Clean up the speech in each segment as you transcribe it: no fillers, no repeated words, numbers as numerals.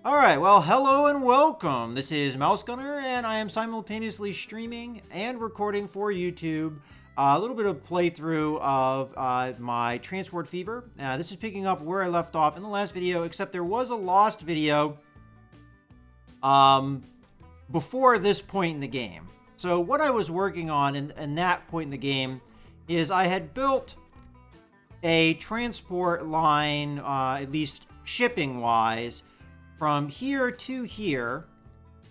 Alright, well, hello and welcome. This is Mouse Gunner, and I am simultaneously streaming and recording for YouTube a little bit of playthrough of my Transport Fever. This is picking up where I left off in the last video, except there was a lost video before this point in the game. So what I was working on in that point in the game is I had built a transport line, at least shipping-wise, from here to here,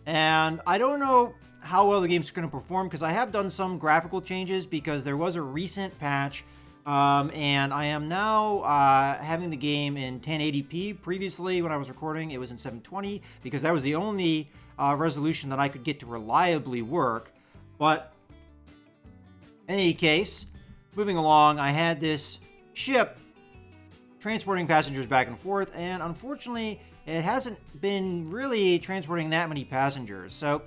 and I don't know how well the game's going to perform because I have done some graphical changes because there was a recent patch, and I am now having the game in 1080p. Previously, when I was recording, it was in 720 because that was the only resolution that I could get to reliably work. But in any case, moving along, I had this ship transporting passengers back and forth, and unfortunately it hasn't been really transporting that many passengers. So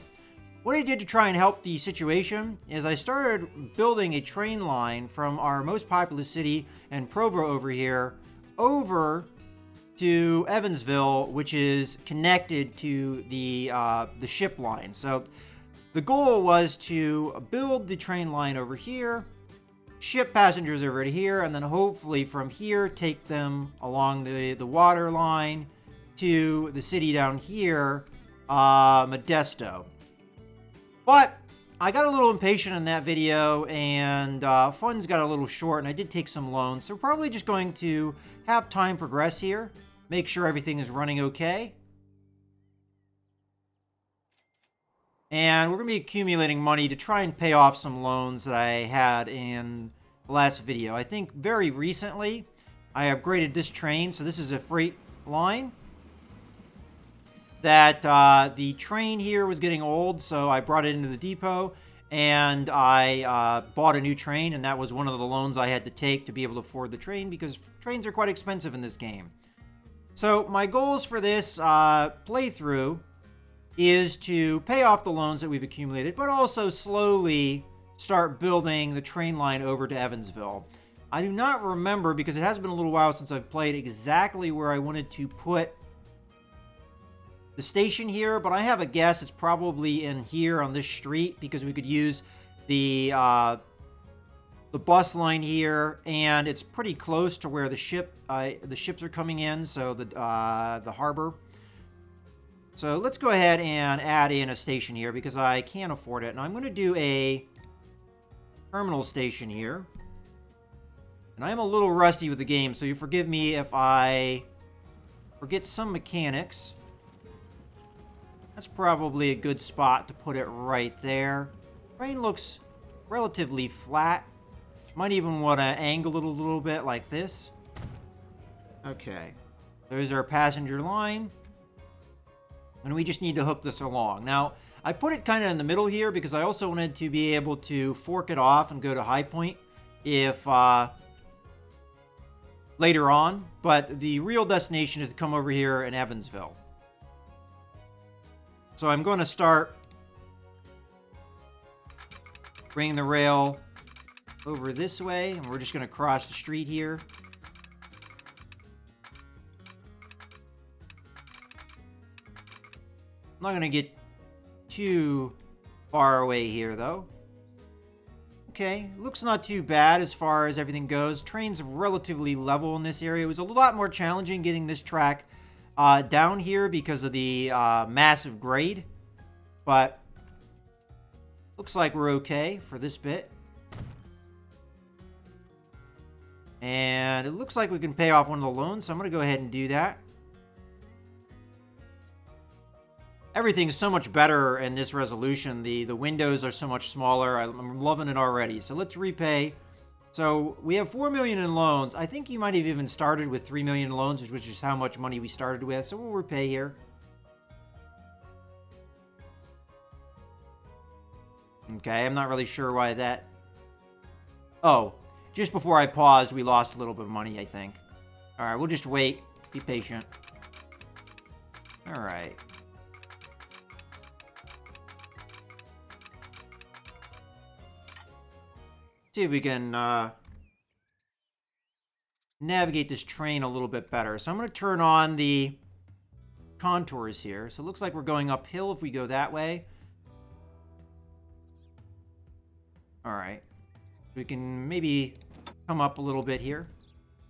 what I did to try and help the situation is I started building a train line from our most populous city and Provo over here over to Evansville, which is connected to the ship line. So the goal was to build the train line over here, ship passengers over to here, and then hopefully from here take them along the water line to the city down here, Modesto. But I got a little impatient in that video, and funds got a little short, and I did take some loans. So we're probably just going to have time progress here, make sure everything is running okay. And we're going to be accumulating money to try and pay off some loans that I had in the last video. I think very recently I upgraded this train, so this is a freight line. That the train here was getting old, so I brought it into the depot, and I bought a new train, and that was one of the loans I had to take to be able to afford the train, because trains are quite expensive in this game. So my goals for this playthrough is to pay off the loans that we've accumulated, but also slowly start building the train line over to Evansville. I do not remember, because it has been a little while since I've played, exactly where I wanted to put the station here, but I have a guess it's probably in here on this street, because we could use the bus line here, and it's pretty close to where the ships are coming in, so the harbor. So let's go ahead and add in a station here because I can't afford it. And I'm going to do a terminal station here. And I'm a little rusty with the game, so you forgive me if I forget some mechanics. That's probably a good spot to put it right there. Train looks relatively flat. Might even want to angle it a little bit like this. Okay. There's our passenger line. And we just need to hook this along. Now, I put it kind of in the middle here because I also wanted to be able to fork it off and go to High Point if later on. But the real destination is to come over here in Evansville. So I'm going to start bringing the rail over this way, and we're just going to cross the street here. I'm not going to get too far away here, though. Okay, looks not too bad as far as everything goes. Train's relatively level in this area. It was a lot more challenging getting this track down here because of the massive grade. But looks like we're okay for this bit. And it looks like we can pay off one of the loans, so I'm going to go ahead and do that. Everything's so much better in this resolution. The windows are so much smaller. I'm loving it already. So let's repay. So we have 4 million in loans. I think you might have even started with 3 million in loans, which is how much money we started with. So we'll repay here. Okay, I'm not really sure why that... Oh, just before I paused, we lost a little bit of money, I think. All right, we'll just wait. Be patient. All right. See if we can navigate this train a little bit better. So I'm going to turn on the contours here. So it looks like we're going uphill if we go that way. All right. We can maybe come up a little bit here.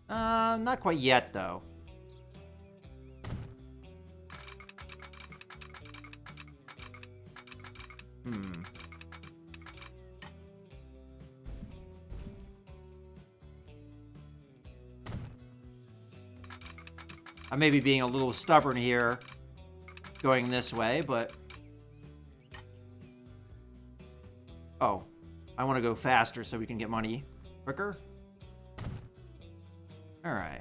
Not quite yet, though. I may be being a little stubborn here, going this way, but... Oh, I want to go faster so we can get money quicker. Alright.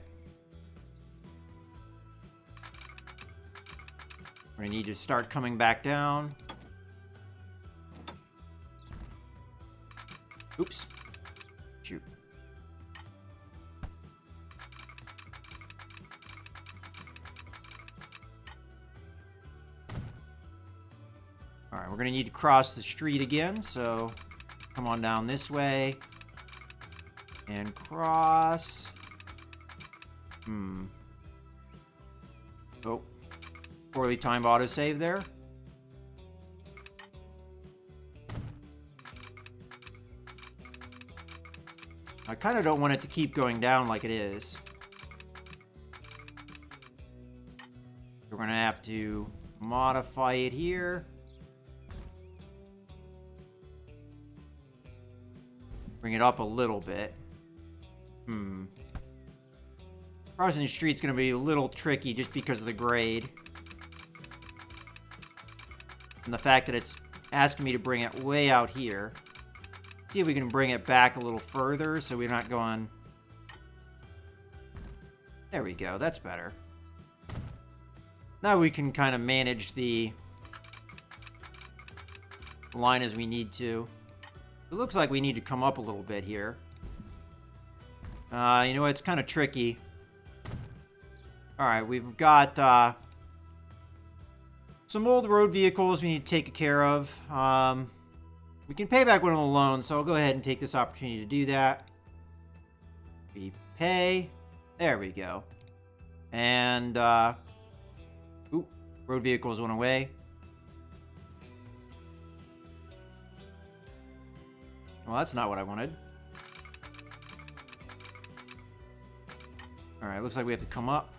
We're going to need to start coming back down. Oops. Shoot. Alright, we're going to need to cross the street again, so come on down this way. And cross. Oh. Poorly timed autosave there. I kind of don't want it to keep going down like it is. We're going to have to modify it here. Bring it up a little bit. Crossing the street's going to be a little tricky just because of the grade. And the fact that it's asking me to bring it way out here. See if we can bring it back a little further so we're not going... There we go, that's better. Now we can kind of manage the line as we need to. It looks like we need to come up a little bit here. You know, it's kind of tricky. Alright, we've got some old road vehicles we need to take care of. We can pay back one of the loans, so I'll go ahead and take this opportunity to do that. We pay. There we go. And, ooh, road vehicles went away. Well, that's not what I wanted. Alright, looks like we have to come up.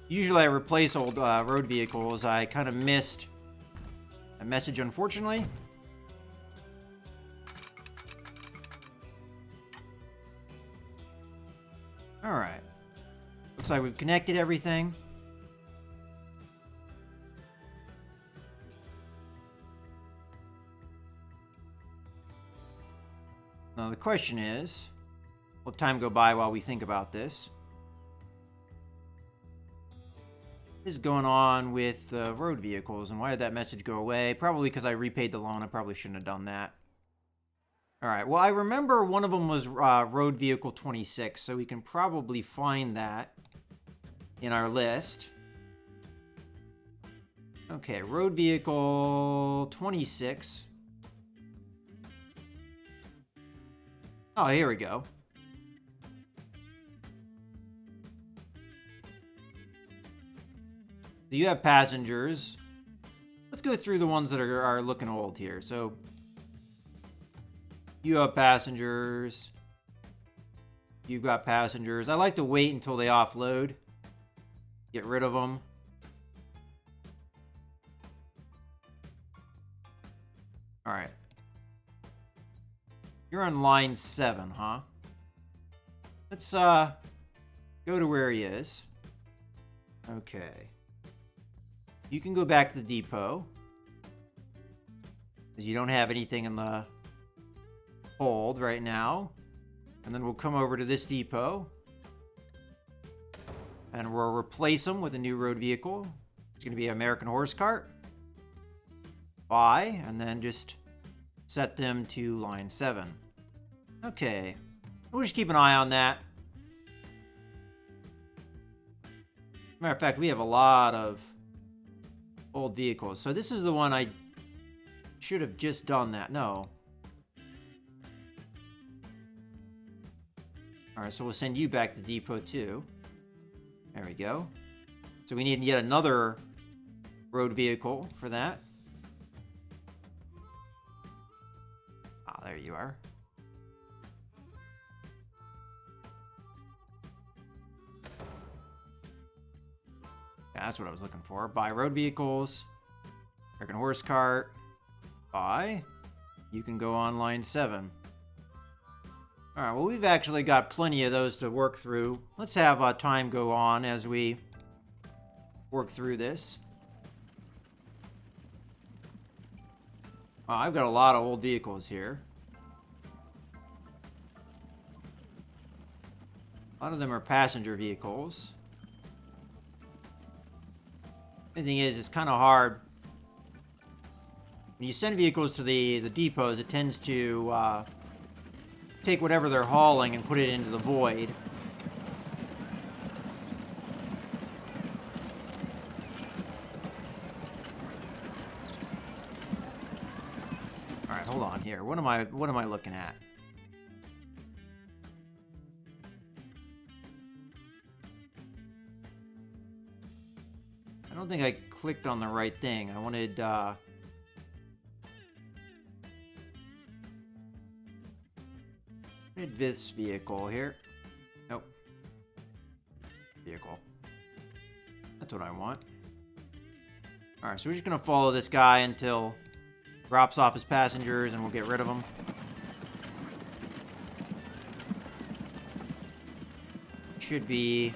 Usually I replace old road vehicles. I kind of missed a message, unfortunately. Alright. Looks like we've connected everything. Now the question is, will time go by while we think about this? What is going on with road vehicles, and why did that message go away? Probably because I repaid the loan. I probably shouldn't have done that. Alright, well, I remember one of them was road vehicle 26, so we can probably find that in our list. Okay, road vehicle 26. Oh, here we go. So you have passengers. Let's go through the ones that are looking old here. So you have passengers. You've got passengers. I like to wait until they offload. Get rid of them. All right. You're on line 7, huh? Let's go to where he is. Okay. You can go back to the depot. Because you don't have anything in the hold right now. And then we'll come over to this depot. And we'll replace them with a new road vehicle. It's going to be an American horse cart. Buy, and then just set them to line 7. Okay. We'll just keep an eye on that. Matter of fact, we have a lot of old vehicles. So this is the one I should have just done that. No. Alright, so we'll send you back to depot too. There we go. So we need yet another road vehicle for that. Ah, there you are. Yeah, that's what I was looking for. Buy road vehicles. American horse cart. Buy. You can go on line 7. Alright, well, we've actually got plenty of those to work through. Let's have time go on as we work through this. I've got a lot of old vehicles here. A lot of them are passenger vehicles. The thing is, it's kind of hard. When you send vehicles to the depots, it tends to take whatever they're hauling and put it into the void. All right, hold on here. What am I looking at? I don't think I clicked on the right thing. I wanted this vehicle here. Nope. Vehicle. That's what I want. Alright, so we're just going to follow this guy until he drops off his passengers and we'll get rid of him. Should be...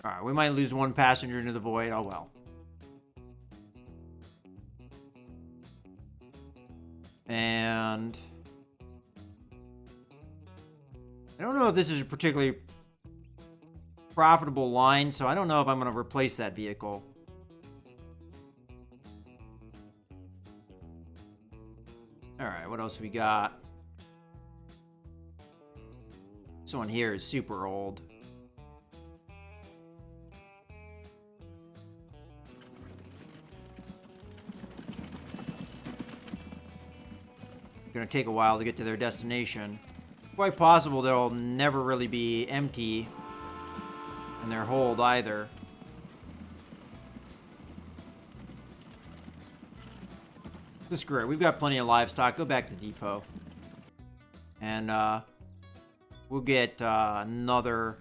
Alright, we might lose one passenger into the void. Oh well. And... I don't know if this is a particularly profitable line, so I don't know if I'm going to replace that vehicle. Alright, what else we got? This one here is super old. Going to take a while to get to their destination. Quite possible they'll never really be empty in their hold either. This is great. We've got plenty of livestock. Go back to the depot. And we'll get another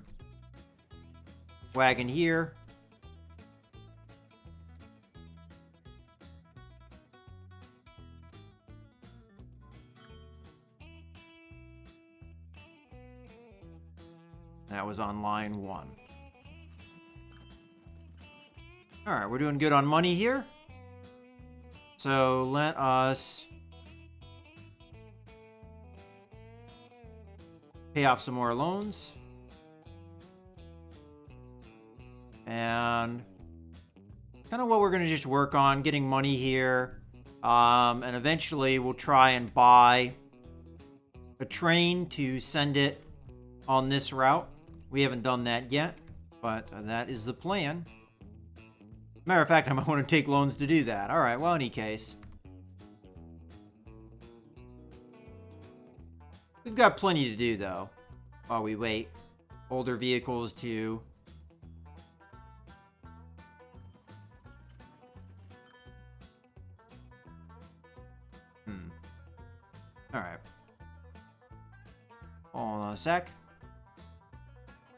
wagon here. That was on line 1. Alright, we're doing good on money here. So let us pay off some more loans. And kind of what we're going to just work on, getting money here. And eventually we'll try and buy a train to send it on this route. We haven't done that yet, but that is the plan. Matter of fact, I might want to take loans to do that. Alright, well, in any case. We've got plenty to do, though, while we wait. Older vehicles to... Alright. Hold on a sec.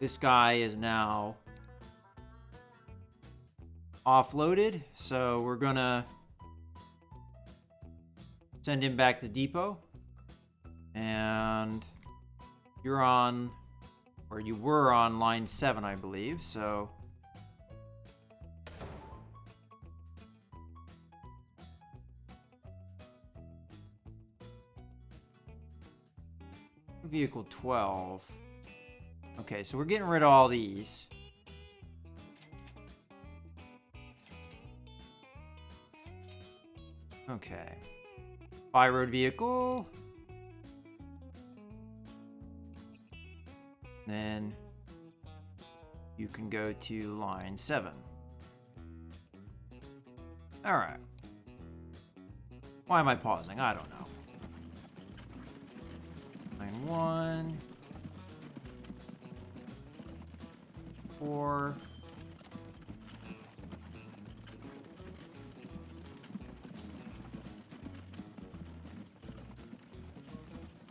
This guy is now offloaded, so we're gonna send him back to depot. And you're on, or you were on line 7, I believe, so vehicle 12. Okay, so we're getting rid of all these. Okay. Buy road vehicle. Then you can go to line 7. Alright. Why am I pausing? I don't know. Line 1. 4.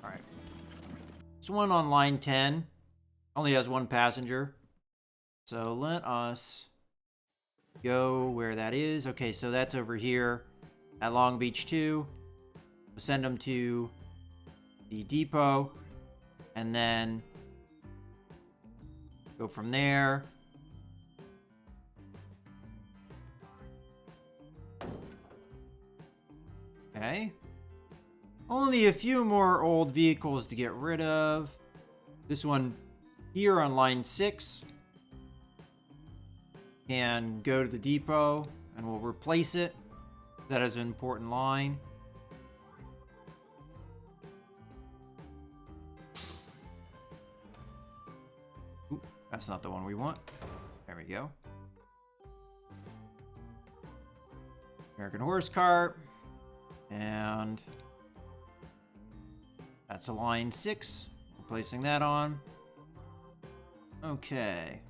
Alright. This one on line 10 only has one passenger. So let us go where that is. Okay, so that's over here at Long Beach 2. We'll send them to the depot and then go from there. Okay. Only a few more old vehicles to get rid of. This one here on line 6 can go to the depot and we'll replace it. That is an important line. Ooh, that's not the one we want. There we go. American Horse Cart. And that's a line 6. Replacing that on. Okay.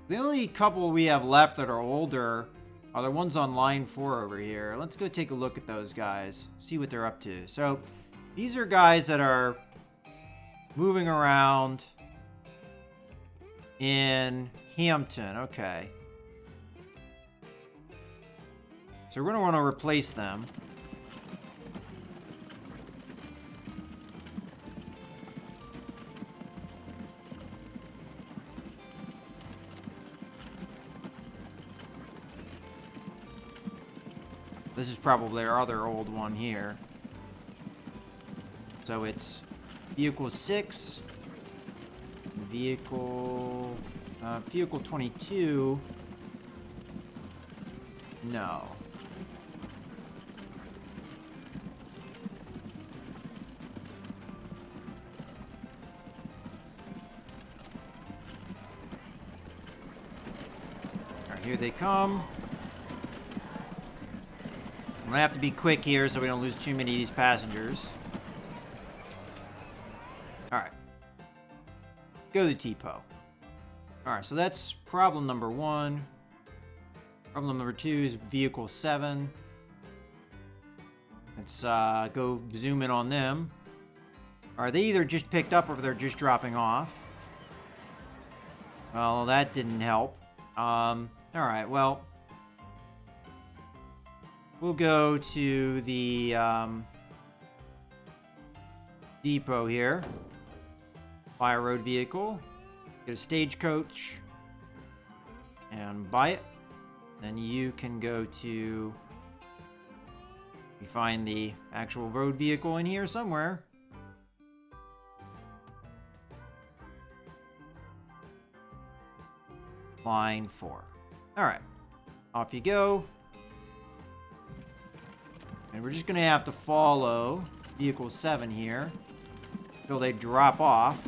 The only couple we have left that are older are the ones on line 4 over here. Let's go take a look at those guys. See what they're up to. So, these are guys that are moving around in Hampton. Okay. So we're going to want to replace them. This is probably our other old one here. So it's vehicle 6, vehicle 22. No. Alright, here they come. I'm gonna have to be quick here so we don't lose too many of these passengers. Alright. Go to the depot. Alright, so that's problem number 1. Problem number 2 is vehicle 7. Let's go zoom in on them. Are they either just picked up or they're just dropping off? Well, that didn't help. Alright, well, we'll go to the depot here. Buy a road vehicle. Get a stagecoach. And buy it. Then you can go to... You find the actual road vehicle in here somewhere. Line 4. Alright. Off you go. And we're just going to have to follow vehicle 7 here until they drop off.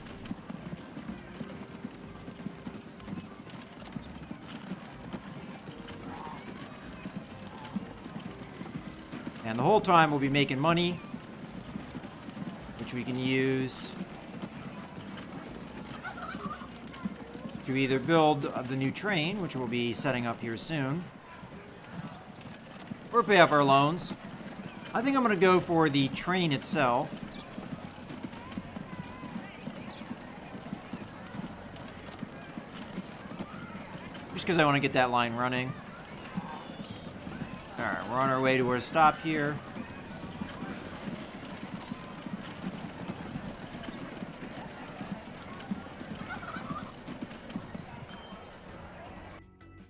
And the whole time we'll be making money, which we can use to either build the new train, which we'll be setting up here soon, or pay off our loans. I think I'm going to go for the train itself. Just because I want to get that line running. Alright, we're on our way to our stop here.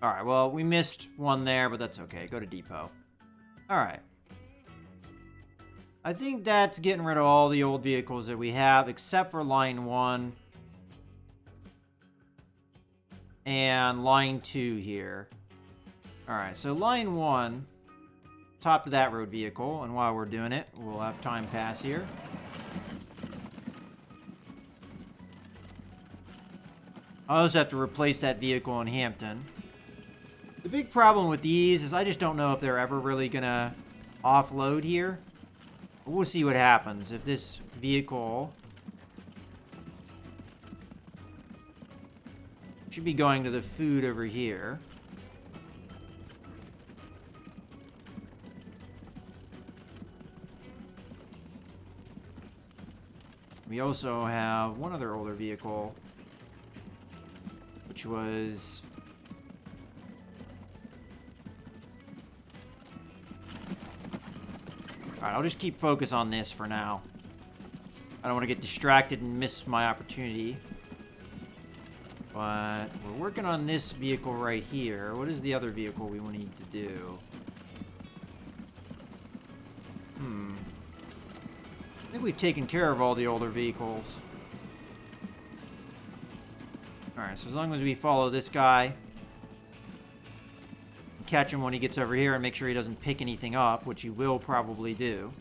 Alright, well, we missed one there, but that's okay. Go to depot. Alright. I think that's getting rid of all the old vehicles that we have, except for line 1 and line 2 here. Alright, so line 1, top of that road vehicle, and while we're doing it, we'll have time pass here. I'll also have to replace that vehicle in Hampton. The big problem with these is I just don't know if they're ever really gonna offload here. But we'll see what happens if this vehicle should be going to the food over here. We also have one other older vehicle, which was... Alright, I'll just keep focus on this for now. I don't want to get distracted and miss my opportunity. But we're working on this vehicle right here. What is the other vehicle we need to do? I think we've taken care of all the older vehicles. Alright, so as long as we follow this guy, catch him when he gets over here and make sure he doesn't pick anything up, which he will probably do.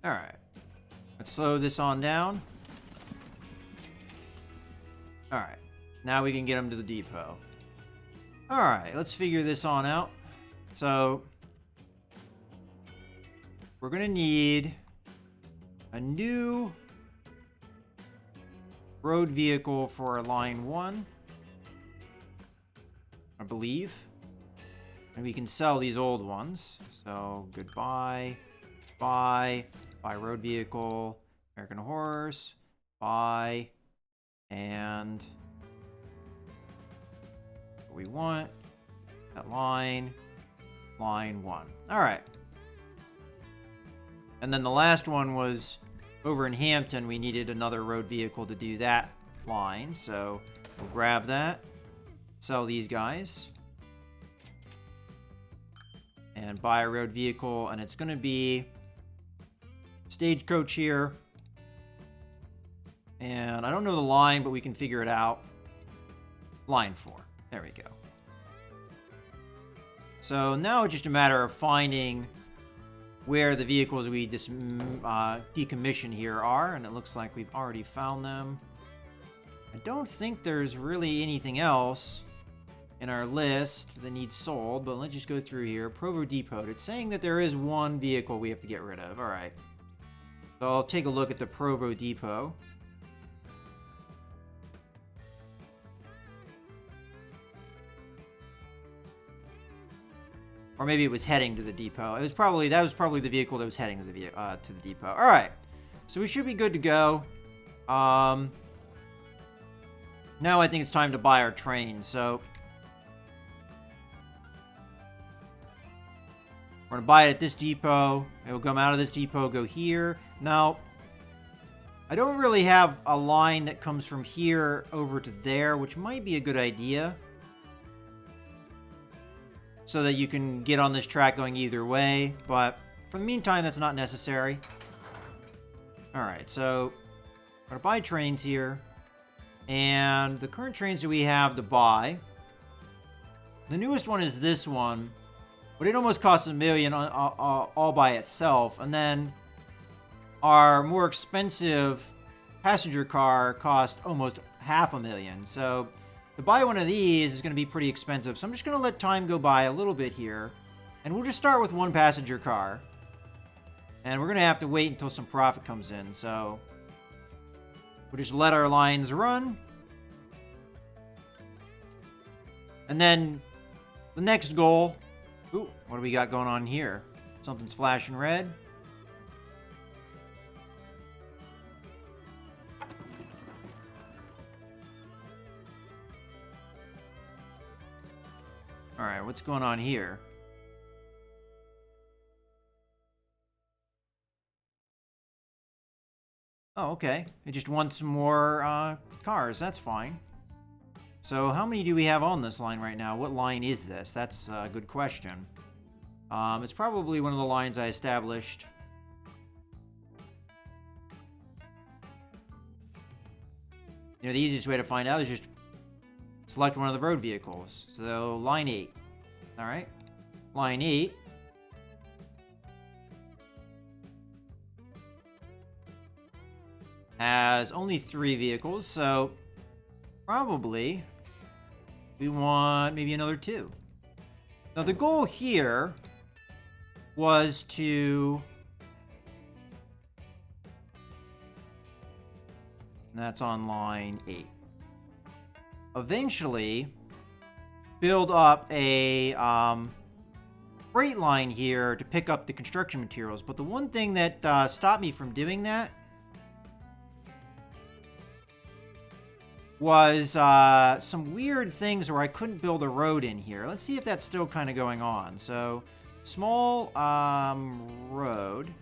Alright. Let's slow this on down. Alright. Now we can get him to the depot. Alright, let's figure this on out. So, we're going to need a new road vehicle for line 1, I believe. And we can sell these old ones. So, goodbye. Buy road vehicle, American Horse, buy, and what we want, that line 1. Alright. And then the last one was over in Hampton, we needed another road vehicle to do that line, so we'll grab that, sell these guys, and buy a road vehicle, and it's going to be Stagecoach here. And I don't know the line, but we can figure it out. Line 4. There we go. So now it's just a matter of finding where the vehicles we decommission here are. And it looks like we've already found them. I don't think there's really anything else in our list that needs sold. But let's just go through here. Provo Depot. It's saying that there is one vehicle we have to get rid of. Alright. So I'll take a look at the Provo Depot. Or maybe it was heading to the depot. That was probably the vehicle that was heading to the depot. All right, so we should be good to go. Now I think it's time to buy our train. So we're gonna buy it at this depot. It will come out of this depot, go here. Now, I don't really have a line that comes from here over to there, which might be a good idea. So that you can get on this track going either way. But for the meantime, that's not necessary. Alright, so I'm going to buy trains here. And the current trains that we have to buy, the newest one is this one. But it almost costs $1 million all by itself. And then our more expensive passenger car cost almost $500,000. So to buy one of these is going to be pretty expensive. So I'm just going to let time go by a little bit here. And we'll just start with one passenger car. And we're going to have to wait until some profit comes in. So we'll just let our lines run. And then the next goal... Ooh, what do we got going on here? Something's flashing red. Alright, what's going on here? Oh, okay. It just wants some more cars. That's fine. So how many do we have on this line right now? What line is this? That's a good question. It's probably one of the lines I established. You know, the easiest way to find out is just select one of the road vehicles. So, line 8. Alright. Line 8. Has only 3 vehicles, so probably we want maybe another 2. Now, the goal here was to... That's on line 8. Eventually, build up a freight line here to pick up the construction materials. But the one thing that stopped me from doing that was some weird things where I couldn't build a road in here. Let's see if that's still kind of going on. So, small road.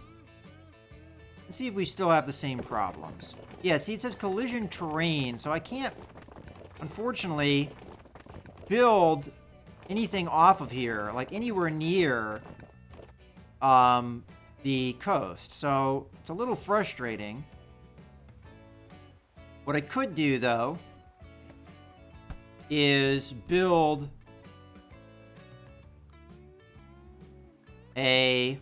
Let's see if we still have the same problems. Yeah, see, it says collision terrain, so I can't, unfortunately, build anything off of here, like anywhere near the coast. So, it's a little frustrating. What I could do, though, is build a...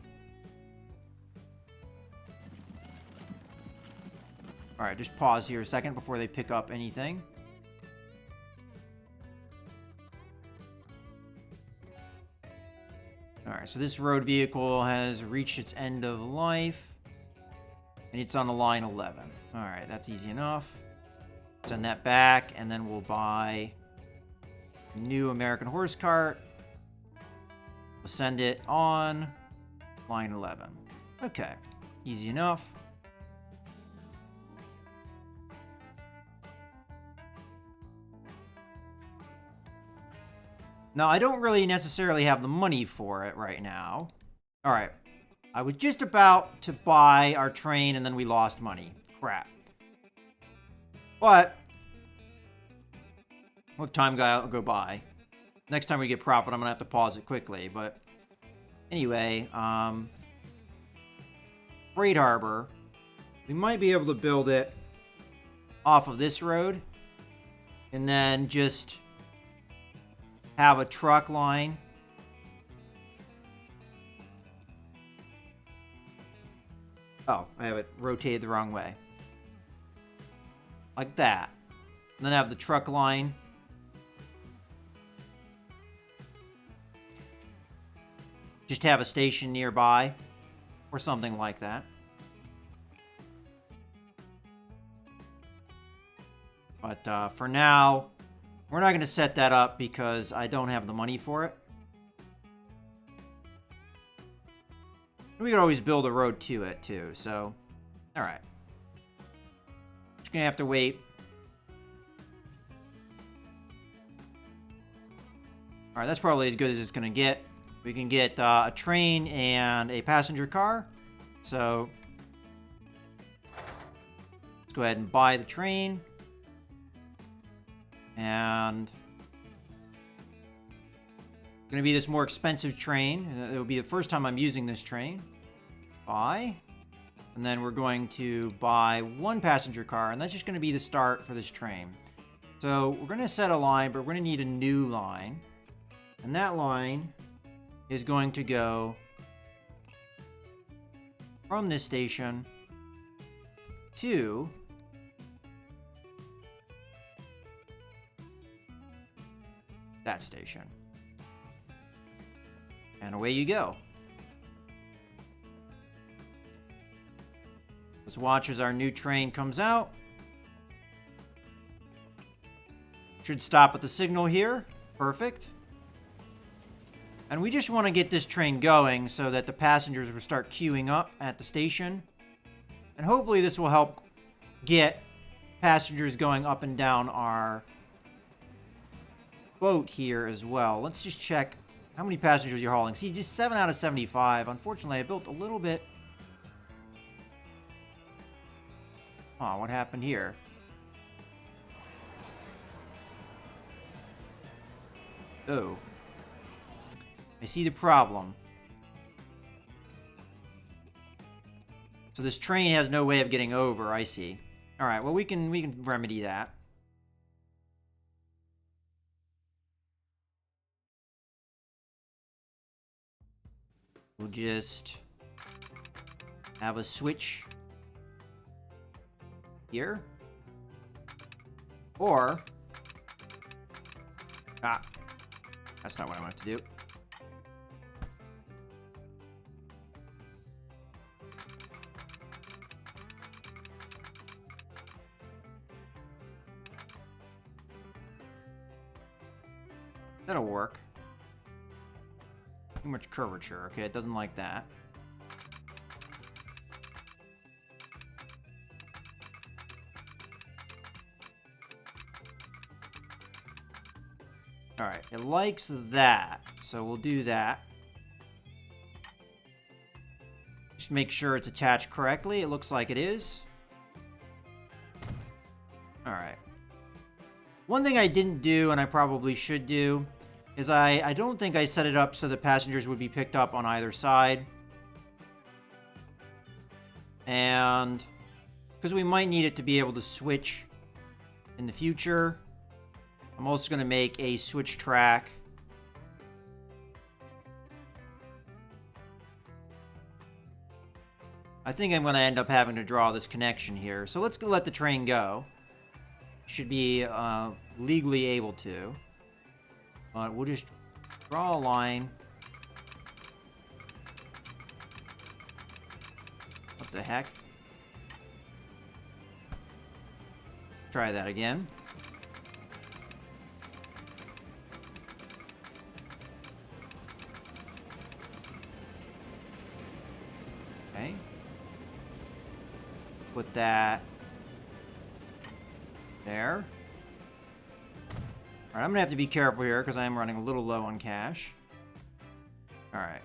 Alright, just pause here a second before they pick up anything. Alright, so this road vehicle has reached its end of life. And it's on the line 11. Alright, that's easy enough. Send that back, and then we'll buy a new American horse cart. We'll send it on line 11. Okay, easy enough. Now, I don't really necessarily have the money for it right now. Alright. I was just about to buy our train, and then we lost money. Crap. But, let time go by. Next time we get profit, I'm going to have to pause it quickly. But, anyway, Freight Harbor. We might be able to build it off of this road. And then just have a truck line. Oh, I have it rotated the wrong way. Like that. And then have the truck line. Just have a station nearby. Or something like that. But for now, we're not going to set that up because I don't have the money for it. We could always build a road to it, too, so... Alright. Just gonna have to wait. Alright, that's probably as good as it's gonna get. We can get a train and a passenger car. So... let's go ahead and buy the train. And... it's going to be this more expensive train. It will be the first time I'm using this train. Buy. And then we're going to buy one passenger car. And that's just going to be the start for this train. So we're going to set a line, but we're going to need a new line. And that line is going to go from this station to... that station. And away you go. Let's watch as our new train comes out. Should stop at the signal here. Perfect. And we just want to get this train going so that the passengers will start queuing up at the station. And hopefully this will help get passengers going up and down our boat here as well. Let's just check how many passengers you're hauling. See, just 7 out of 75. Unfortunately, I built a little bit... oh, what happened here? Oh. I see the problem. So this train has no way of getting over, I see. Alright, well we can remedy that. We'll just have a switch here. Or... Ah. That's not what I wanted to do. That'll work. Too much curvature. Okay, it doesn't like that. Alright, it likes that. So we'll do that. Just make sure it's attached correctly. It looks like it is. Alright. One thing I didn't do, and I probably should do, is I don't think I set it up so the passengers would be picked up on either side. And because we might need it to be able to switch in the future, I'm also going to make a switch track. I think I'm going to end up having to draw this connection here. So let's let the train go. Should be legally able to. But we'll just draw a line. What the heck? Try that again. Okay. Put that there. Alright, I'm gonna have to be careful here because I am running a little low on cash. Alright.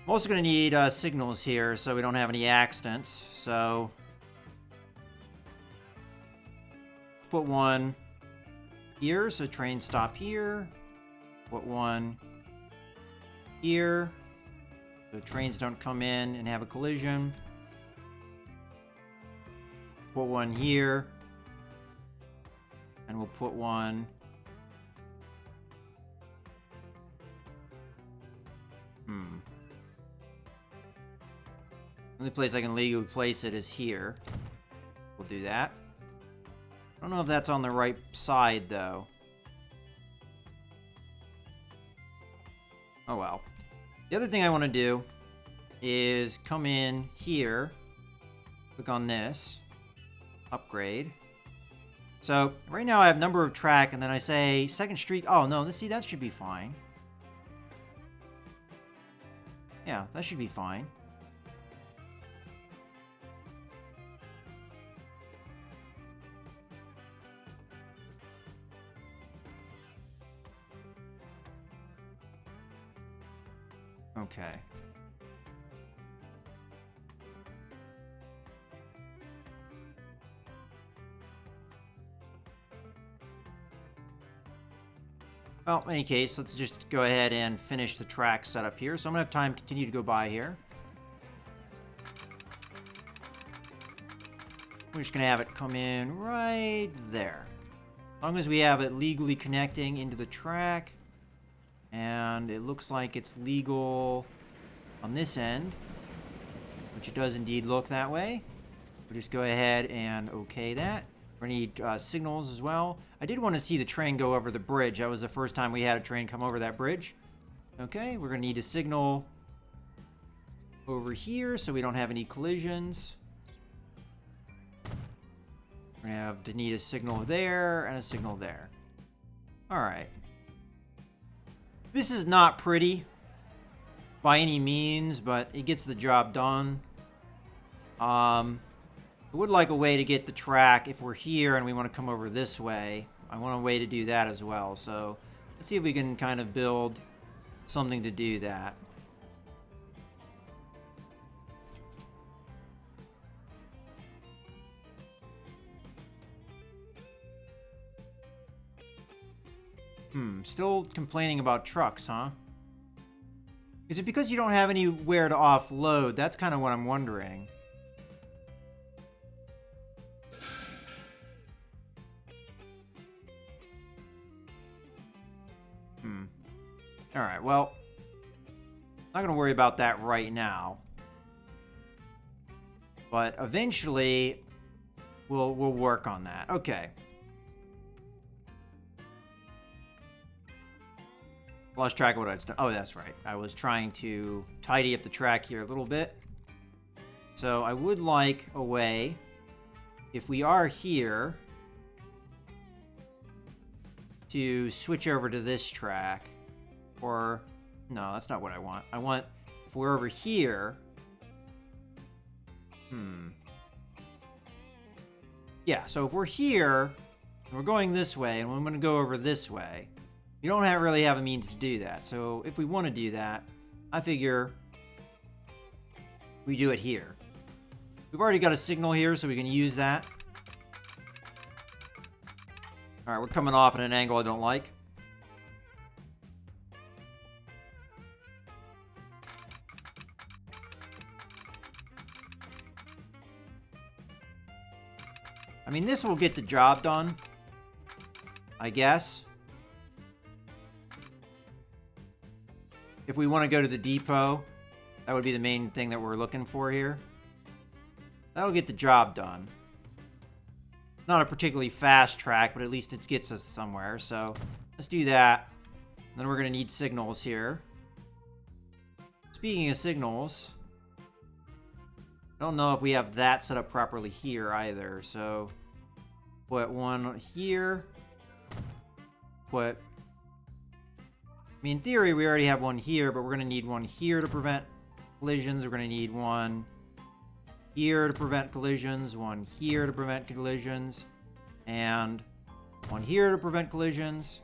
I'm also gonna need signals here so we don't have any accidents. So put one here, so train stop here. Put one here, so trains don't come in and have a collision. Put one here, and we'll put one only place I can legally place it is here. We'll do that. I don't know if that's on the right side though. Oh well. The other thing I want to do is come in here, click on this, upgrade. So right now I have number of track, and then I say 2nd Street. Oh no, see, that should be fine. Yeah, that should be fine. Okay. Well, in any case, let's just go ahead and finish the track setup here. So I'm going to have time to continue to go by here. We're just going to have it come in right there. As long as we have it legally connecting into the track. And it looks like it's legal on this end, which it does indeed look that way. We'll just go ahead and okay that. We're going to need signals as well. I did want to see the train go over the bridge. That was the first time we had a train come over that bridge. Okay, we're going to need a signal over here so we don't have any collisions. We're going to have to need a signal there and a signal there. Alright. This is not pretty by any means, but it gets the job done. I would like a way to get the track if we're here and we want to come over this way. I want a way to do that as well. So let's see if we can kind of build something to do that. Still complaining about trucks, huh? Is it because you don't have anywhere to offload? That's kind of what I'm wondering. Alright, well, not going to worry about that right now. But eventually, we'll work on that. Okay. Lost track of what I was doing. Oh, that's right. I was trying to tidy up the track here a little bit. So I would like a way, if we are here, to switch over to this track. Or, no, that's not what I want. I want, if we're over here... Yeah, so if we're here, and we're going this way, and we're going to go over this way, you don't really have a means to do that. So if we want to do that, I figure we do it here. We've already got a signal here, so we can use that. Alright, we're coming off at an angle I don't like. I mean, this will get the job done, I guess. If we want to go to the depot, that would be the main thing that we're looking for here. That'll get the job done. Not a particularly fast track, but at least it gets us somewhere. So let's do that. Then we're going to need signals here. Speaking of signals, I don't know if we have that set up properly here either. So put one here. Put... I mean, in theory, we already have one here, but we're going to need one here to prevent collisions. We're going to need one here to prevent collisions, one here to prevent collisions, and one here to prevent collisions.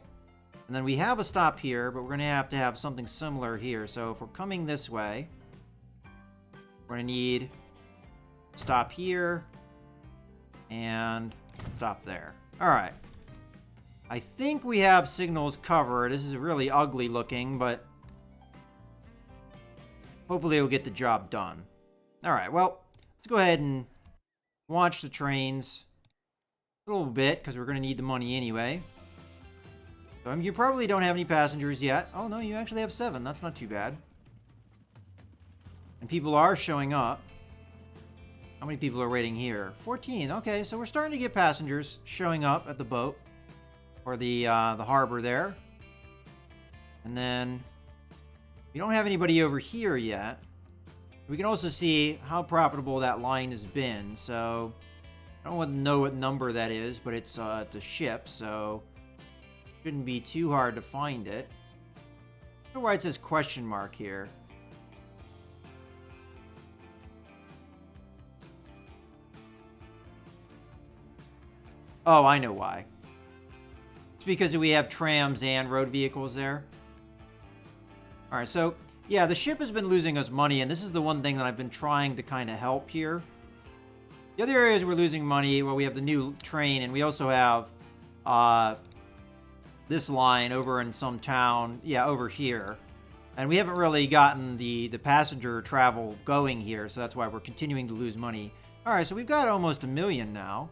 And then we have a stop here, but we're going to have something similar here. So if we're coming this way, we're going to need stop here and stop there. All right. I think we have signals covered. This is really ugly looking, but hopefully it'll get the job done. All right, well, let's go ahead and watch the trains a little bit because we're going to need the money anyway. So, you probably don't have any passengers yet. Oh, no, you actually have 7. That's not too bad. And people are showing up. How many people are waiting here? 14. Okay, so we're starting to get passengers showing up at the boat. Or the harbor there. And then we don't have anybody over here yet. We can also see how profitable that line has been. So I don't know what number that is, but it's a ship, so shouldn't be too hard to find it. I don't know why it says question mark here. Oh, I know why. It's because we have trams and road vehicles there. Alright, so, yeah, the ship has been losing us money, and this is the one thing that I've been trying to kind of help here. The other areas we're losing money, well, we have the new train, and we also have this line over in some town, yeah, over here. And we haven't really gotten the passenger travel going here, so that's why we're continuing to lose money. Alright, so we've got almost 1 million now.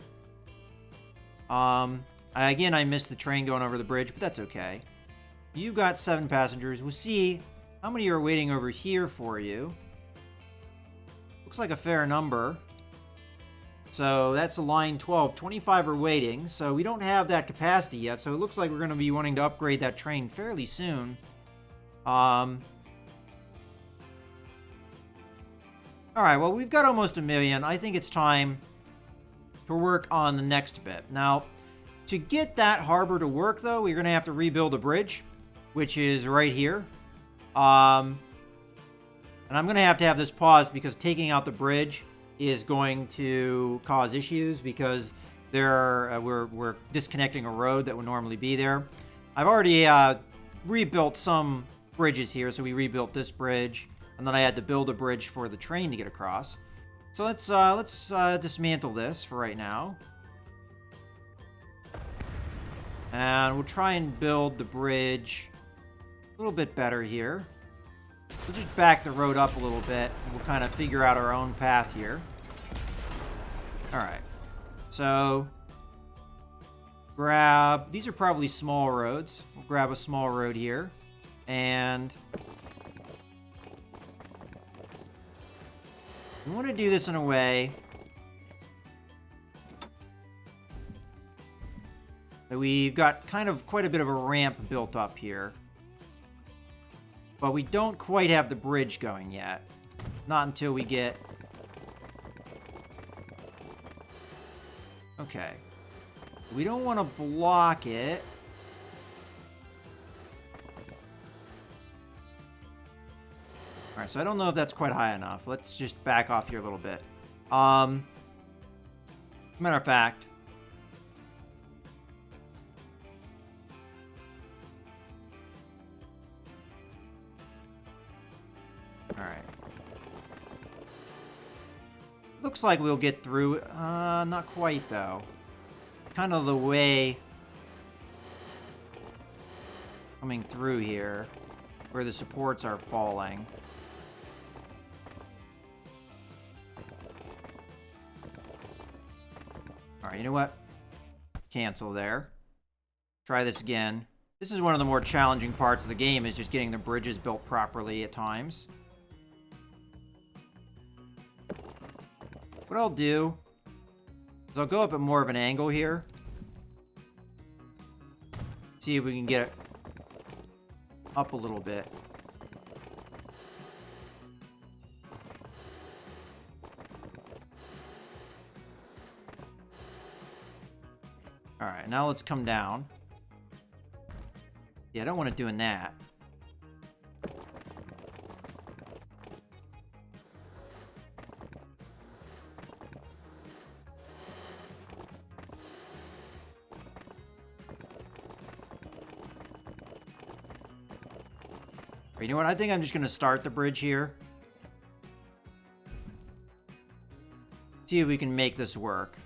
Again, I missed the train going over the bridge, but that's okay. You've got 7 passengers. We'll see how many are waiting over here for you. Looks like a fair number. So that's a line 12. 25 are waiting, so we don't have that capacity yet. So it looks like we're going to be wanting to upgrade that train fairly soon. Alright, well, we've got almost 1 million. I think it's time to work on the next bit. Now, to get that harbor to work, though, we're going to have to rebuild a bridge, which is right here. And I'm going to have this paused because taking out the bridge is going to cause issues because we're disconnecting a road that would normally be there. I've already rebuilt some bridges here, so we rebuilt this bridge, and then I had to build a bridge for the train to get across. So let's dismantle this for right now. And we'll try and build the bridge a little bit better here. We'll just back the road up a little bit. And we'll kind of figure out our own path here. Alright. So, grab... These are probably small roads. We'll grab a small road here. And... we want to do this in a way that we've got kind of quite a bit of a ramp built up here. But we don't quite have the bridge going yet. Not until we get... okay. We don't want to block it. Alright, so I don't know if that's quite high enough. Let's just back off here a little bit. Matter of fact... alright. Looks like we'll get through. Not quite, though. Kind of the way... coming through here, where the supports are falling. Alright, you know what? Cancel there. Try this again. This is one of the more challenging parts of the game, is just getting the bridges built properly at times. What I'll do is I'll go up at more of an angle here. See if we can get it up a little bit. Alright, now let's come down. Yeah, I don't want it doing that. You know what? I think I'm just going to start the bridge here. See if we can make this work.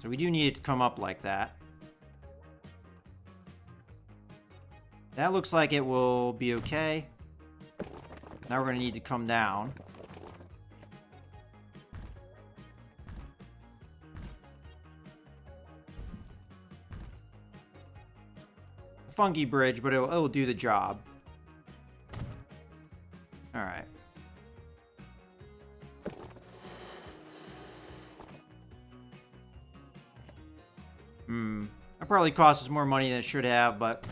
So we do need it to come up like that. That looks like it will be okay. Now we're going to need to come down. Funky bridge, but it'll do the job. Alright. That probably costs us more money than it should have, but...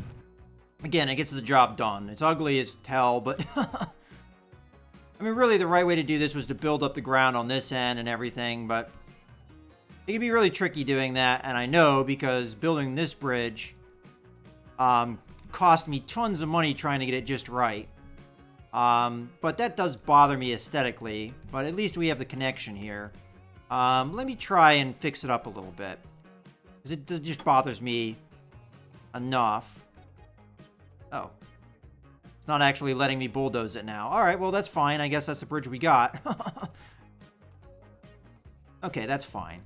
again, it gets the job done. It's ugly as hell, but... I mean, really, the right way to do this was to build up the ground on this end and everything, but... it can be really tricky doing that, and I know because building this bridge... cost me tons of money trying to get it just right. But that does bother me aesthetically, but at least we have the connection here. Let me try and fix it up a little bit. Because it just bothers me enough. Oh. It's not actually letting me bulldoze it now. Alright, well that's fine. I guess that's the bridge we got. Okay, that's fine.